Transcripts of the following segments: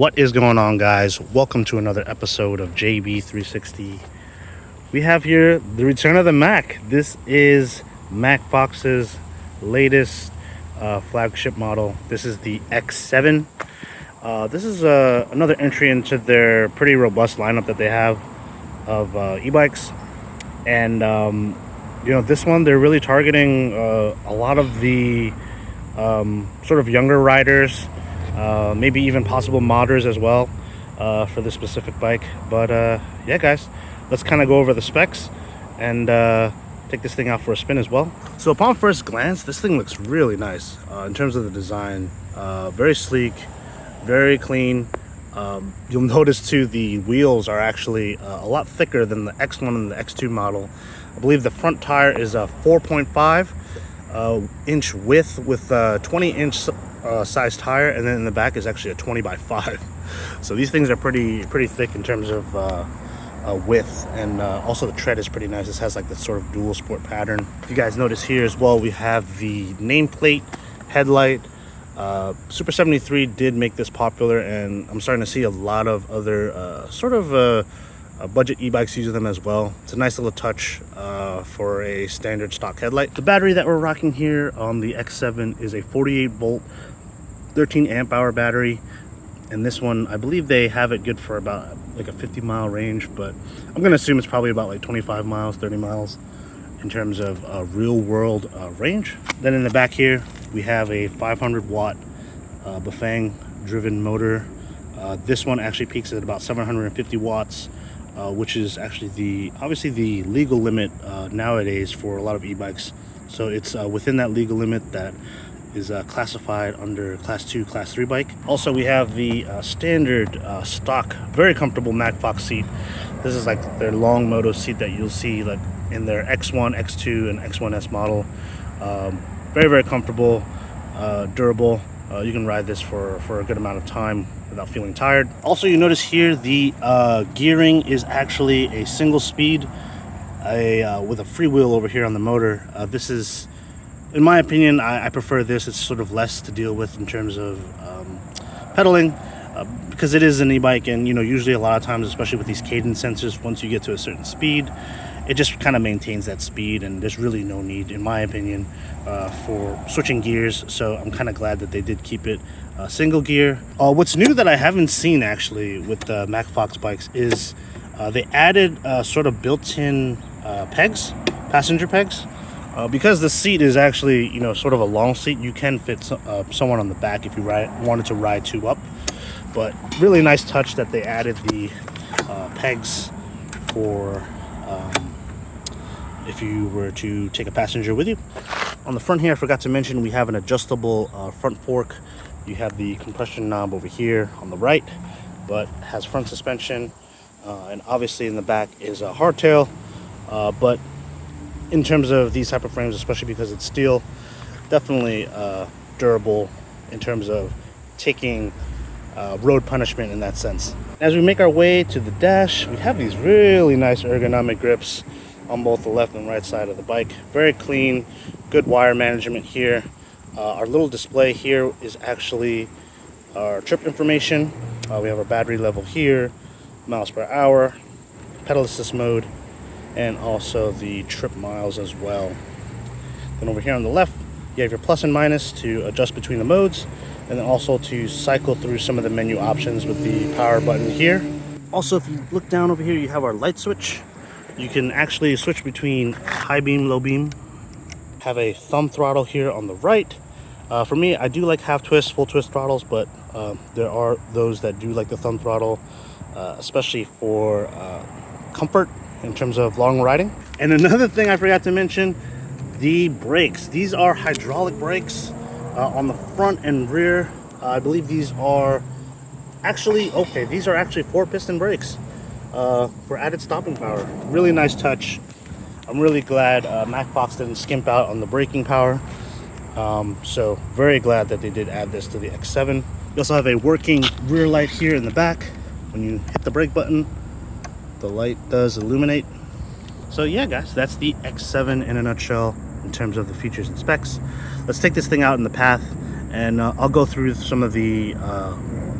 What is going on, guys? Welcome to another episode of JB360. We have here the return of the Mac. This is Macfox's latest flagship model. This is the X7. This is another entry into their pretty robust lineup that they have of e-bikes. And this one, they're really targeting a lot of the sort of younger riders, maybe even possible modders as well, for this specific bike. But yeah, guys, let's kind of go over the specs and take this thing out for a spin as well. So upon first glance, this thing looks really nice in terms of the design. Very sleek, very clean. You'll notice too, the wheels are actually a lot thicker than the X1 and the X2 model. I believe the front tire is a 4.5 inch width with a 20-inch size tire, and then in the back is actually a 20x5. So these things are pretty thick in terms of width, and also the tread is pretty nice. This has like this sort of dual sport pattern. If you guys notice here as well, we have the nameplate headlight. Super 73 did make this popular, and I'm starting to see a lot of other budget e-bikes using them as well. It's a nice little touch for a standard stock headlight. The battery that we're rocking here on the X7 is a 48 volt 13 amp hour battery, and this one, I believe they have it good for about like a 50-mile range, but I'm gonna assume it's probably about like 25 miles, 30 miles in terms of real world range. Then in the back here we have a 500 watt Bafang driven motor. This one actually peaks at about 750 watts, which is actually obviously the legal limit nowadays for a lot of e-bikes. So it's within that legal limit that is classified under class 2, class 3 bike. Also, we have the standard stock, very comfortable Macfox seat. This is like their long moto seat that you'll see like in their X1, X2, and X1S model. Very comfortable, durable. You can ride this for a good amount of time without feeling tired. Also, you notice here the gearing is actually a single speed, with a freewheel over here on the motor. This is, in my opinion, I prefer this. It's sort of less to deal with in terms of pedaling, because it is an e-bike, and usually a lot of times, especially with these cadence sensors, once you get to a certain speed, it just kind of maintains that speed, and there's really no need, in my opinion, for switching gears. So I'm kind of glad that they did keep it single gear. What's new that I haven't seen actually with the Macfox bikes is they added sort of built-in pegs, passenger pegs. Because the seat is actually, sort of a long seat, you can fit someone on the back if you wanted to ride two up. But really nice touch that they added the pegs for if you were to take a passenger with you. On the front here, I forgot to mention, we have an adjustable front fork. You have the compression knob over here on the right, but has front suspension. And obviously in the back is a hardtail. But in terms of these type of frames, especially because it's steel, definitely durable in terms of taking road punishment in that sense. As we make our way to the dash, we have these really nice ergonomic grips on both the left and right side of the bike. Very clean, good wire management here. Our little display here is actually our trip information. We have our battery level here, miles per hour, pedal assist mode, and also the trip miles as well. Then over here on the left, you have your plus and minus to adjust between the modes, and then also to cycle through some of the menu options with the power button here. Also, if you look down over here, you have our light switch. You can actually switch between high beam, low beam. Have a thumb throttle here on the right. For me, I do like half twist, full twist throttles, but there are those that do like the thumb throttle, especially for comfort in terms of long riding. And another thing I forgot to mention, the brakes. These are hydraulic brakes on the front and rear. I believe these are actually 4-piston brakes for added stopping power. Really nice touch. I'm really glad Macfox didn't skimp out on the braking power. So very glad that they did add this to the X7. We also have a working rear light here in the back. When you hit the brake button, the light does illuminate. So yeah, guys, that's the X7 in a nutshell in terms of the features and specs. Let's take this thing out in the path, and I'll go through some of the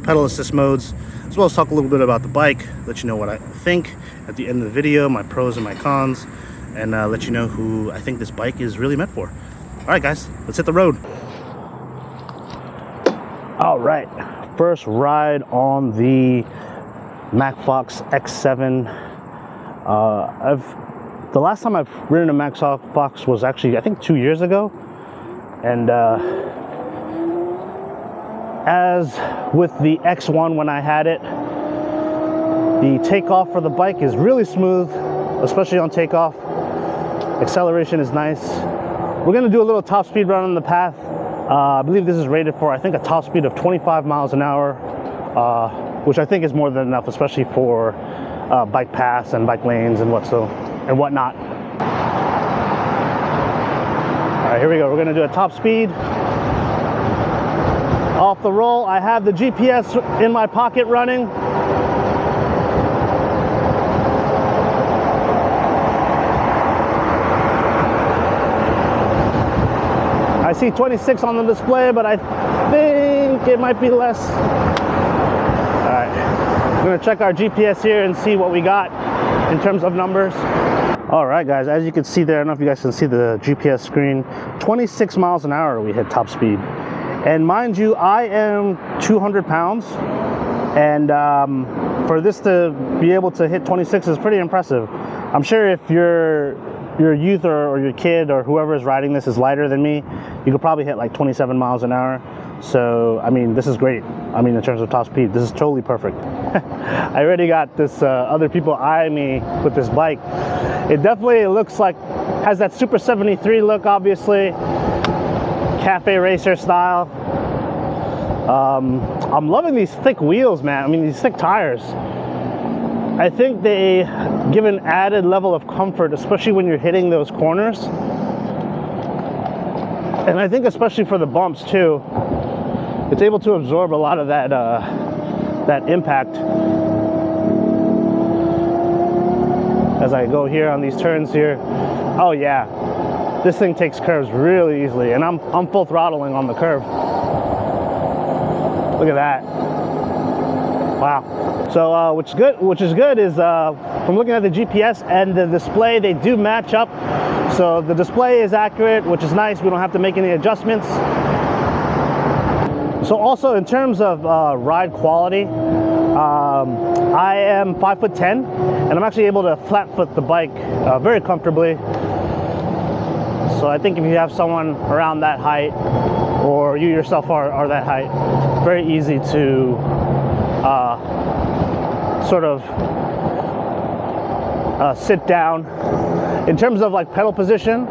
pedal assist modes, as well as talk a little bit about the bike, let you know what I think at the end of the video, my pros and my cons, and let you know who I think this bike is really meant for. All right, guys, let's hit the road. All right, first ride on the Macfox X7. The last time I've ridden a Macfox was actually, I think, 2 years ago. And as with the X1 when I had it, the takeoff for the bike is really smooth, especially on takeoff. Acceleration is nice. We're gonna do a little top speed run on the path. I believe this is rated for, I think, a top speed of 25 miles an hour, which I think is more than enough, especially for bike paths and bike lanes and whatnot. All right, here we go. We're gonna do a top speed. Off the roll, I have the GPS in my pocket running. I see 26 on the display, but I think it might be less. All right, I'm gonna check our GPS here and see what we got in terms of numbers. All right, guys, as you can see there, I don't know if you guys can see the GPS screen, 26 miles an hour we hit top speed. And mind you, I am 200 pounds, and for this to be able to hit 26 is pretty impressive. I'm sure if your youth or your kid or whoever is riding this is lighter than me, you could probably hit like 27 miles an hour. So, I mean, this is great. I mean, in terms of top speed, this is totally perfect. I already got this other people eyeing me with this bike. It definitely looks like, has that Super 73 look, obviously. Cafe racer style. I'm loving these thick wheels, man. I mean, these thick tires. I think they give an added level of comfort, especially when you're hitting those corners. And I think especially for the bumps too, it's able to absorb a lot of that that impact. As I go here on these turns here, oh yeah, this thing takes curves really easily, and I'm full throttling on the curve. Look at that. Wow. So which is good is from looking at the GPS and the display, they do match up. So the display is accurate, which is nice. We don't have to make any adjustments. So also in terms of ride quality, I am 5'10", and I'm actually able to flat foot the bike very comfortably. So I think if you have someone around that height, or you yourself are that height, very easy to sort of sit down. In terms of like pedal position,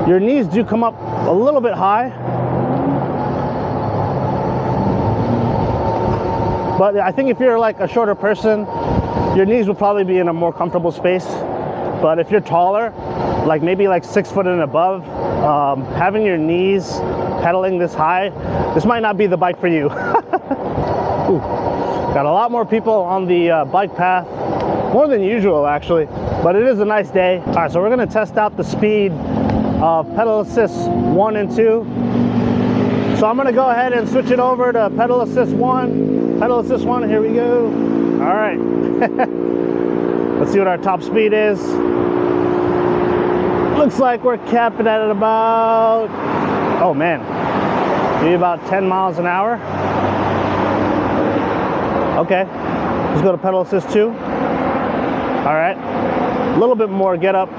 your knees do come up a little bit high, but I think if you're like a shorter person, your knees will probably be in a more comfortable space. But if you're taller, like maybe like 6 foot and above, having your knees pedaling this high, this might not be the bike for you. Ooh, got a lot more people on the bike path, more than usual actually, but it is a nice day. All right, so we're gonna test out the speed of pedal assist 1 and 2. So I'm gonna go ahead and switch it over to pedal assist 1. Pedal assist 1, here we go. All right. Let's see what our top speed is. Looks like we're capping at about, oh man, maybe about 10 miles an hour. Okay, let's go to pedal assist 2. All right, a little bit more get up.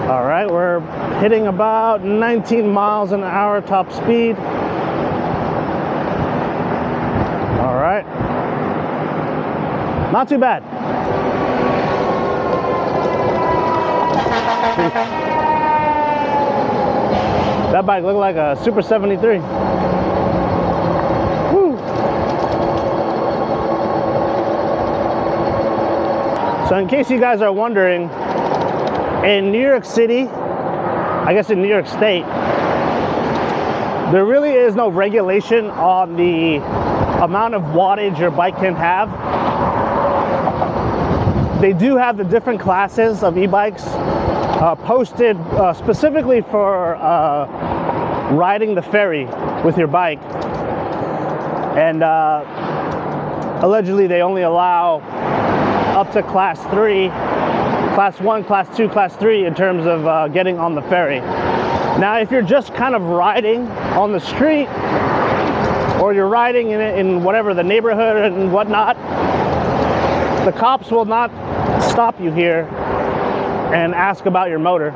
All right, we're hitting about 19 miles an hour top speed. All right, not too bad. That bike looked like a Super 73. Woo. So in case you guys are wondering, in New York City, I guess in New York State, there really is no regulation on the amount of wattage your bike can have. They do have the different classes of e-bikes. posted specifically for riding the ferry with your bike, and allegedly they only allow up to class 3, class 1, class 2, class 3 in terms of getting on the ferry. Now if you're just kind of riding on the street, or you're riding in whatever the neighborhood and whatnot, the cops will not stop you here and ask about your motor.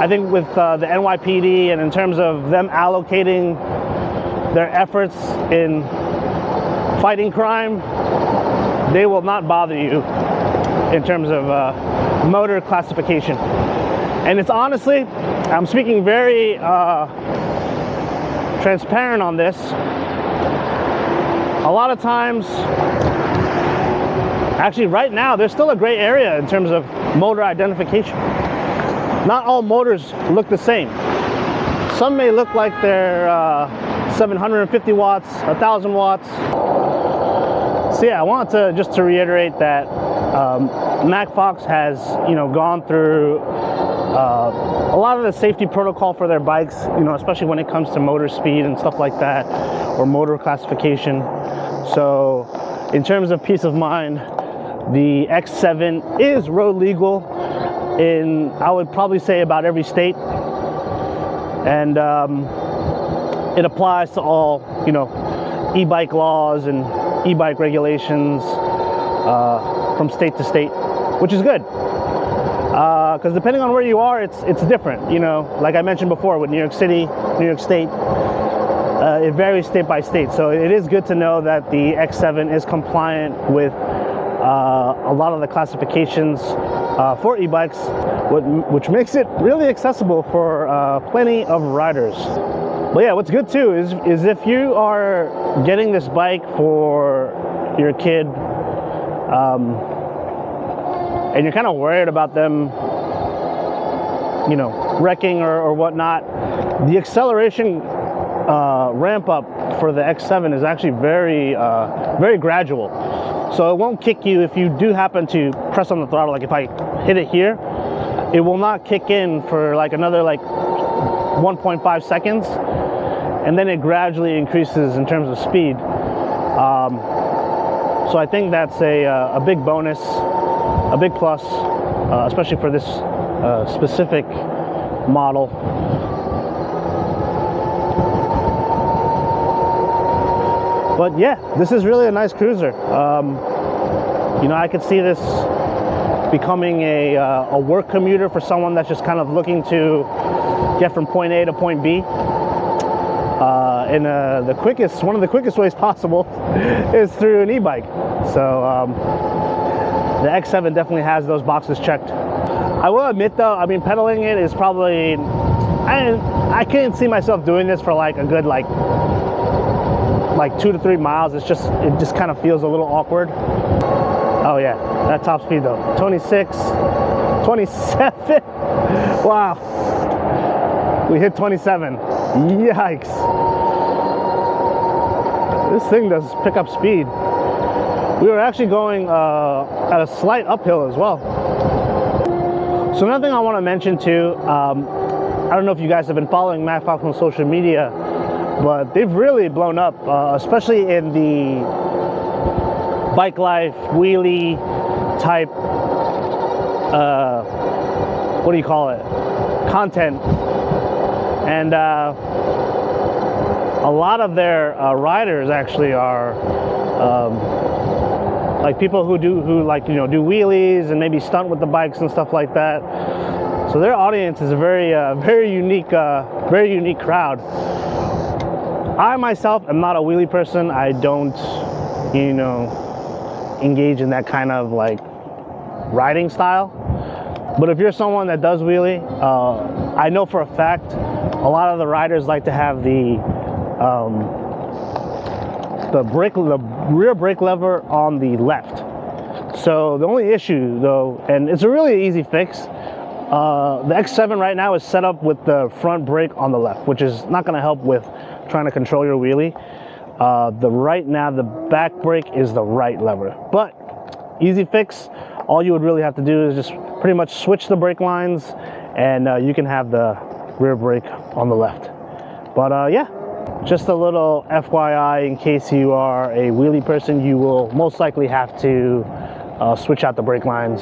I think with the NYPD, and in terms of them allocating their efforts in fighting crime, they will not bother you in terms of motor classification. And it's honestly, I'm speaking very transparent on this. A lot of times, actually right now, there's still a gray area in terms of motor identification. Not all motors look the same. Some may look like they're 750 watts, 1,000 watts. So yeah, I want to just to reiterate that Macfox has, gone through a lot of the safety protocol for their bikes, especially when it comes to motor speed and stuff like that, or motor classification. So in terms of peace of mind, the X7 is road legal in, I would probably say, about every state, and it applies to all e-bike laws and e-bike regulations from state to state, which is good, because depending on where you are, it's different. Like I mentioned before, with New York City, New York State, it varies state by state. So it is good to know that the X7 is compliant with a lot of the classifications for e-bikes, which makes it really accessible for plenty of riders. But yeah, what's good too is if you are getting this bike for your kid, and you're kind of worried about them, wrecking or whatnot, the acceleration ramp up for the X7 is actually very gradual. So it won't kick you if you do happen to press on the throttle. Like if I hit it here, it will not kick in for like another 1.5 seconds, and then it gradually increases in terms of speed. So I think that's a big bonus, a big plus, especially for this specific model. But yeah, this is really a nice cruiser. I could see this becoming a work commuter for someone that's just kind of looking to get from point A to point B. And one of the quickest ways possible is through an e-bike. So the X7 definitely has those boxes checked. I will admit though, pedaling it is probably, I can't see myself doing this for like a good 2 to 3 miles. It just kind of feels a little awkward. Oh yeah, that top speed though, 26, 27. Wow, we hit 27. Yikes. This thing does pick up speed. We were actually going at a slight uphill as well. So another thing I want to mention too, I don't know if you guys have been following Macfox on social media, but they've really blown up, especially in the bike life, wheelie type, what do you call it, content. And a lot of their riders actually are like people who do wheelies and maybe stunt with the bikes and stuff like that. So their audience is a very unique crowd. I myself am not a wheelie person. I don't, engage in that kind of riding style. But if you're someone that does wheelie, I know for a fact a lot of the riders like to have the rear brake lever on the left. So the only issue though, and it's a really easy fix, the X7 right now is set up with the front brake on the left, which is not going to help with trying to control your wheelie. The back brake is the right lever, but easy fix. All you would really have to do is just pretty much switch the brake lines, and you can have the rear brake on the left. But yeah, just a little FYI, in case you are a wheelie person, you will most likely have to switch out the brake lines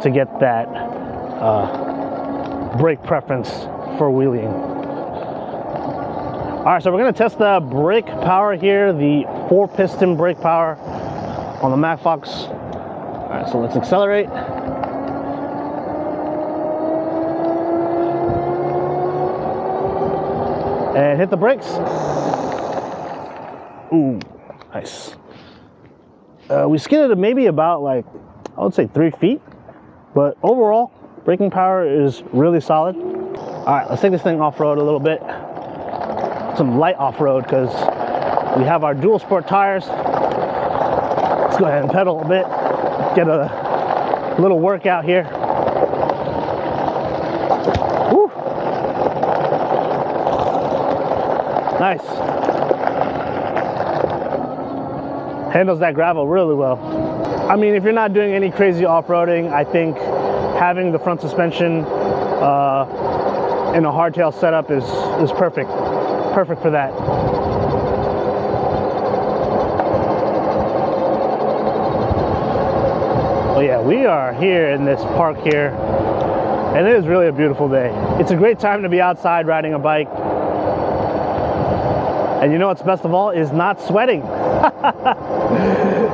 to get that brake preference for wheeling. All right, so we're gonna test the brake power here, the 4-piston brake power on the Macfox. All right, so let's accelerate. And hit the brakes. Ooh, nice. We skidded maybe about, like, I would say 3 feet, but overall, braking power is really solid. All right, let's take this thing off-road a little bit. Some light off-road, because we have our dual sport tires. Let's go ahead and pedal a bit, get a little workout here. Woo. Nice. Handles that gravel really well. I mean, if you're not doing any crazy off-roading, I think having the front suspension in a hardtail setup is perfect. Perfect for that. Well, yeah, we are here in this park here, and it is really a beautiful day. It's a great time to be outside riding a bike. And you know what's best of all is not sweating.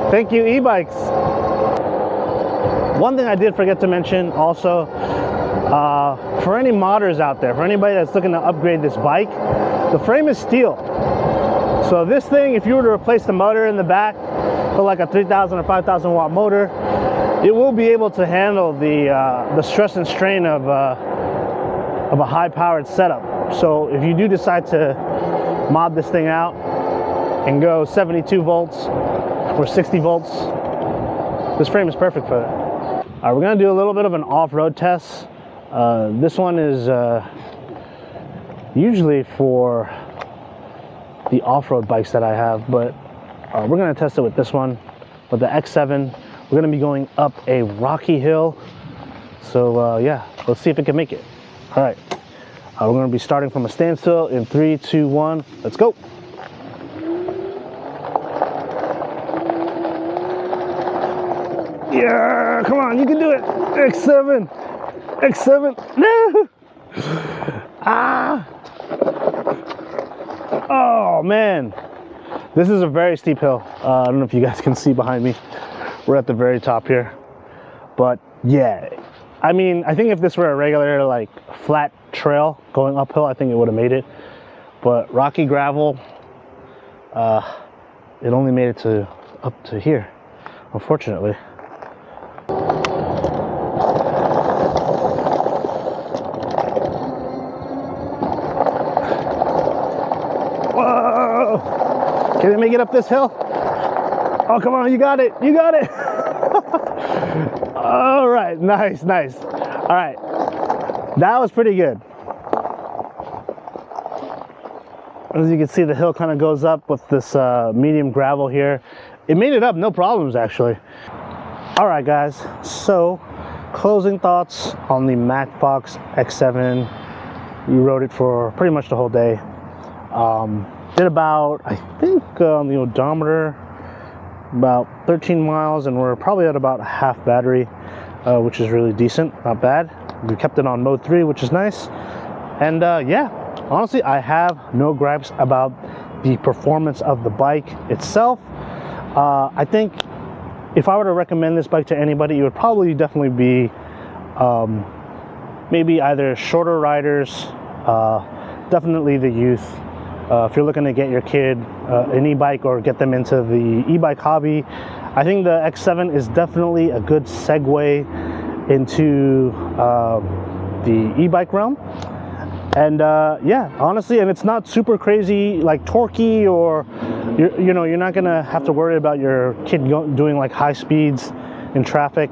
Thank you, e-bikes. One thing I did forget to mention also, for any modders out there, for anybody that's looking to upgrade this bike, the frame is steel. So this thing, if you were to replace the motor in the back for like a 3,000 or 5,000 watt motor, it will be able to handle the stress and strain of a high-powered setup. So if you do decide to mod this thing out and go 72 volts or 60 volts, this frame is perfect for that. All right, we're gonna do a little bit of an off-road test. This one is usually for the off-road bikes that I have, but we're gonna test it with this one, with the X7. We're gonna be going up a rocky hill. So yeah, let's see if it can make it. All right. We're going to be starting from a standstill in 3, 2, 1. Let's go. Yeah, come on, you can do it. X7. X7. No. Ah. Oh, man. This is a very steep hill. I don't know if you guys can see behind me. We're at the very top here. But yeah, I mean, I think if this were a regular, like, flat trail going uphill, I think it would have made it. But rocky gravel, it only made it up to here, unfortunately. Whoa! Can it make it up this hill? Oh, come on, you got it, you got it. All right, nice, nice. All right, that was pretty good. As you can see, the hill kind of goes up with this medium gravel here. It made it up, no problems, actually. All right, guys, so closing thoughts on the Macfox X7. We rode it for pretty much the whole day. Did about, I think on the odometer, about 13 miles, and we're probably at about half battery, which is really decent, not bad. We kept it on mode 3, which is nice. And yeah, honestly, I have no gripes about the performance of the bike itself. I think if I were to recommend this bike to anybody, it would probably definitely be maybe either shorter riders, definitely the youth. If you're looking to get your kid an e-bike or get them into the e-bike hobby, I think the X7 is definitely a good segue into the e-bike realm. And yeah, honestly, and it's not super crazy like torquey, or you're not gonna have to worry about your kid doing like high speeds in traffic,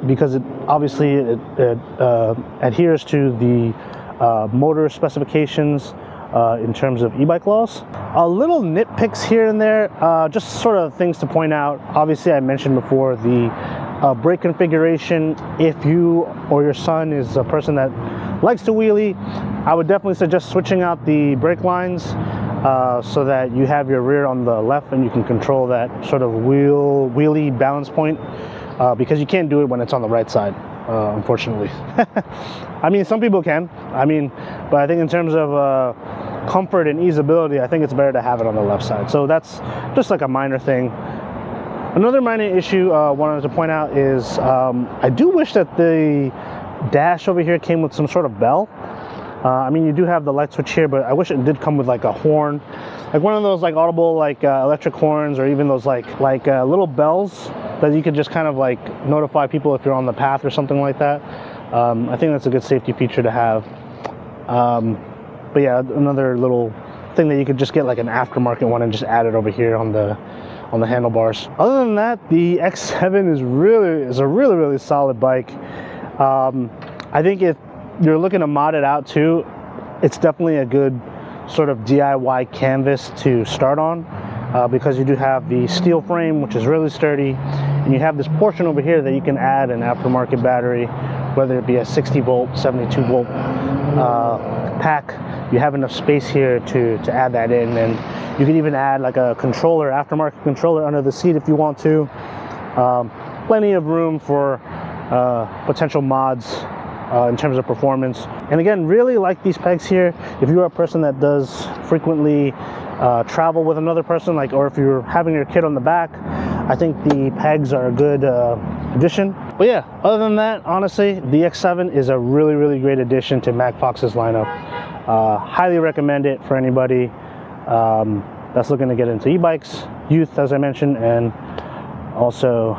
because it obviously adheres to the motor specifications in terms of e-bike laws. A little nitpicks here and there, just sort of things to point out. Obviously, I mentioned before the brake configuration, if you or your son is a person that likes to wheelie, I would definitely suggest switching out the brake lines so that you have your rear on the left and you can control that sort of wheelie balance point, because you can't do it when it's on the right side, unfortunately. I mean, some people can, but I think in terms of comfort and easeability, I think it's better to have it on the left side. So that's just like a minor thing. Another minor issue I wanted to point out is I do wish that the dash over here came with some sort of bell. I mean, you do have the light switch here, but I wish it did come with like a horn, like one of those like audible like electric horns, or even those like little bells that you could just kind of like notify people if you're on the path or something like that. I think that's a good safety feature to have. But yeah, another little thing that you could just get like an aftermarket one and just add it over here on the handlebars. Other than that, the X7 is a really solid bike. I think if you're looking to mod it out too, it's definitely a good sort of DIY canvas to start on, because you do have the steel frame, which is really sturdy, and you have this portion over here that you can add an aftermarket battery, whether it be a 60 volt, 72 volt pack. You have enough space here to add that in, and you can even add like a controller, aftermarket controller under the seat if you want to. Plenty of room for potential mods in terms of performance. And again, really like these pegs here. If you're a person that does frequently travel with another person, like, or if you're having your kid on the back, I think the pegs are a good addition. But yeah, other than that, honestly, the X7 is a really great addition to Macfox's lineup. Highly recommend it for anybody that's looking to get into e-bikes, youth, as I mentioned, and also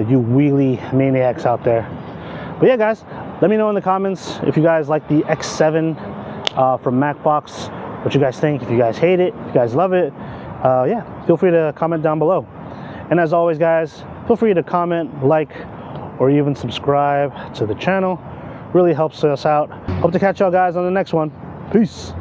you wheelie maniacs out there. But yeah, guys, let me know in the comments if you guys like the X7 from Macfox, what you guys think, if you guys hate it, if you guys love it. Yeah, feel free to comment down below. And as always, guys, feel free to comment, like, or even subscribe to the channel. Really helps us out. Hope to catch y'all guys on the next one. Peace.